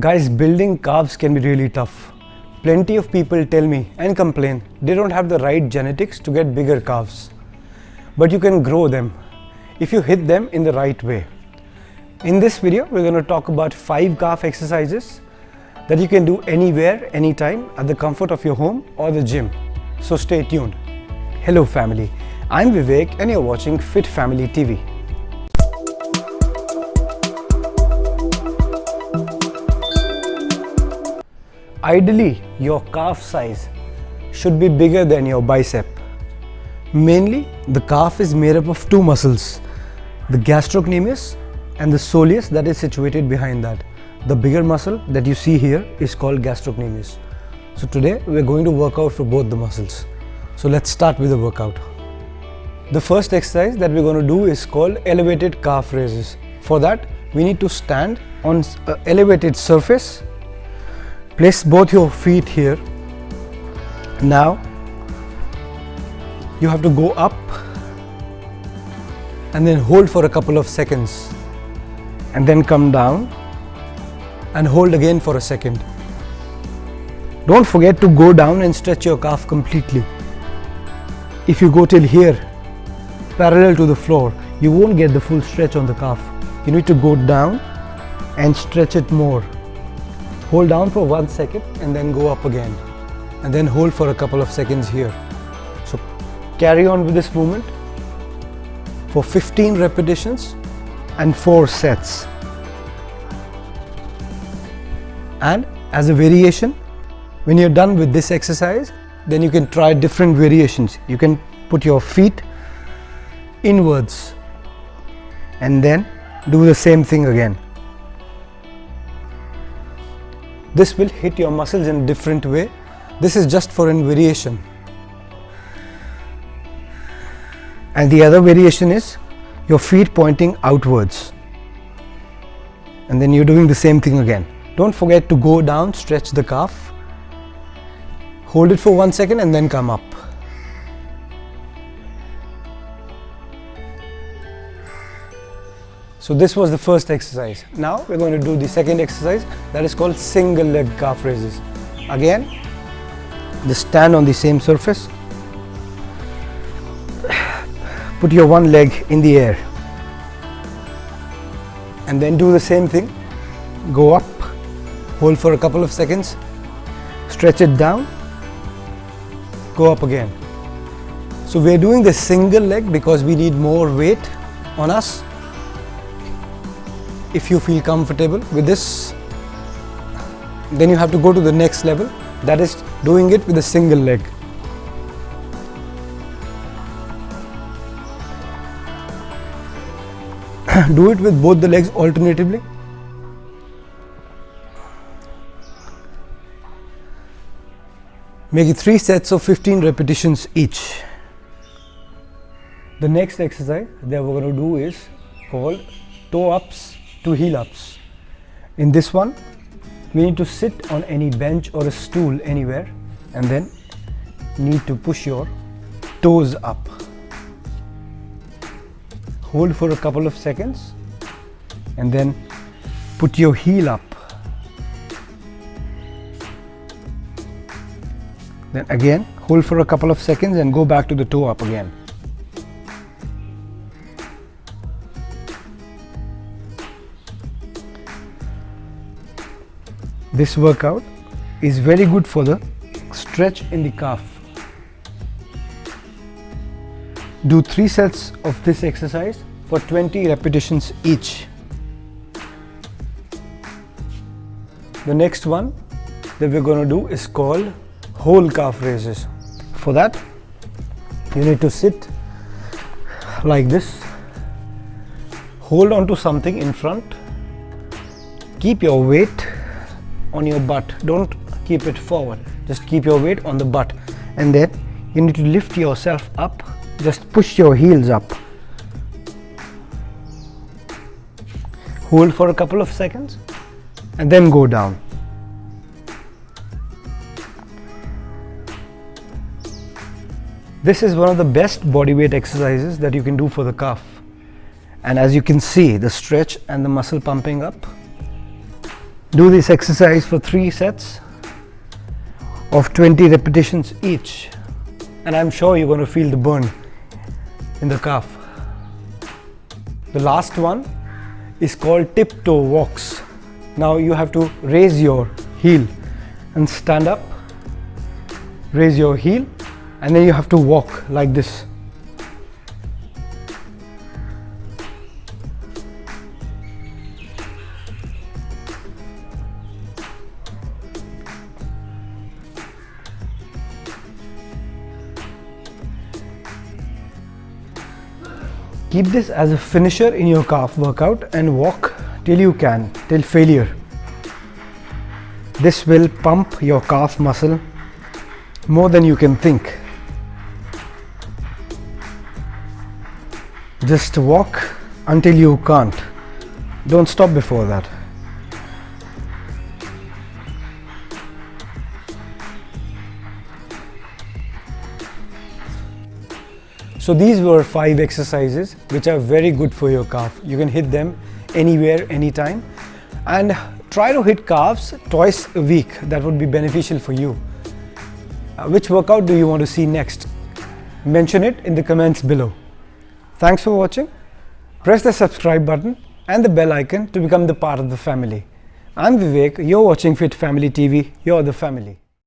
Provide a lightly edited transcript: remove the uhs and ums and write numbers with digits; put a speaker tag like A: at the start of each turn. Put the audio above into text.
A: Guys, building calves can be really tough. Plenty of people tell me and complain they don't have the right genetics to get bigger calves. But you can grow them if you hit them in the right way. In this video, we're going to talk about 5 calf exercises that you can do anywhere, anytime at the comfort of your home or the gym. So stay tuned. Hello family, I'm Vivek and you're watching Fit Family TV. Ideally, your calf size should be bigger than your bicep. Mainly, the calf is made up of 2 muscles, the gastrocnemius and the soleus that is situated behind that. The bigger muscle that you see here is called gastrocnemius. So today, we're going to work out for both the muscles. So let's start with the workout. The first exercise that we're going to do is called elevated calf raises. For that, we need to stand on an elevated surface. Place both your feet here. Now you have to go up and then hold for a couple of seconds and then come down and hold again for a second. Don't forget to go down and stretch your calf completely. If you go till here, parallel to the floor, you won't get the full stretch on the calf. You need to go down and stretch it more. Hold down for 1 second and then go up again and then hold for a couple of seconds here. So carry on with this movement for 15 repetitions and 4 sets. And as a variation, when you're done with this exercise, then you can try different variations. You can put your feet inwards and then do the same thing again. This will hit your muscles in a different way. This is just for a variation. And the other variation is your feet pointing outwards. And then you're doing the same thing again. Don't forget to go down, stretch the calf. Hold it for 1 second and then come up. So this was the first exercise. Now we're going to do the second exercise that is called single leg calf raises. Again, just stand on the same surface. Put your one leg in the air. And then do the same thing. Go up, hold for a couple of seconds, stretch it down, go up again. So we're doing the single leg because we need more weight on us. If you feel comfortable with this, then you have to go to the next level, that is doing it with a single leg. Do it with both the legs alternatively. Make it 3 sets of 15 repetitions each. The next exercise that we're going to do is called toe ups to heel ups. In this one, we need to sit on any bench or a stool anywhere and then need to push your toes up. Hold for a couple of seconds and then put your heel up. Then again, hold for a couple of seconds and go back to the toe up again. This workout is very good for the stretch in the calf. Do 3 sets of this exercise for 20 repetitions each. The next one that we're going to do is called whole calf raises. For that, you need to sit like this. Hold on to something in front. Keep your weight on your butt. Don't keep it forward. Just keep your weight on the butt. And then you need to lift yourself up. Just push your heels up. Hold for a couple of seconds and then go down. This is one of the best bodyweight exercises that you can do for the calf. And as you can see, the stretch and the muscle pumping up. Do this exercise for 3 sets of 20 repetitions each, and I'm sure you're going to feel the burn in the calf. The last one is called tiptoe walks. Now you have to raise your heel and stand up, raise your heel, and then you have to walk like this. Keep this as a finisher in your calf workout and walk till you can, till failure. This will pump your calf muscle more than you can think. Just walk until you can't. Don't stop before that. So these were 5 exercises which are very good for your calf. You can hit them anywhere, anytime, and try to hit calves twice a week. That would be beneficial for you. Which workout do you want to see next? Mention it in the comments below. Thanks for watching. Press the subscribe button and the bell icon to become the part of the family. I'm Vivek, you're watching Fit Family TV, you're the family.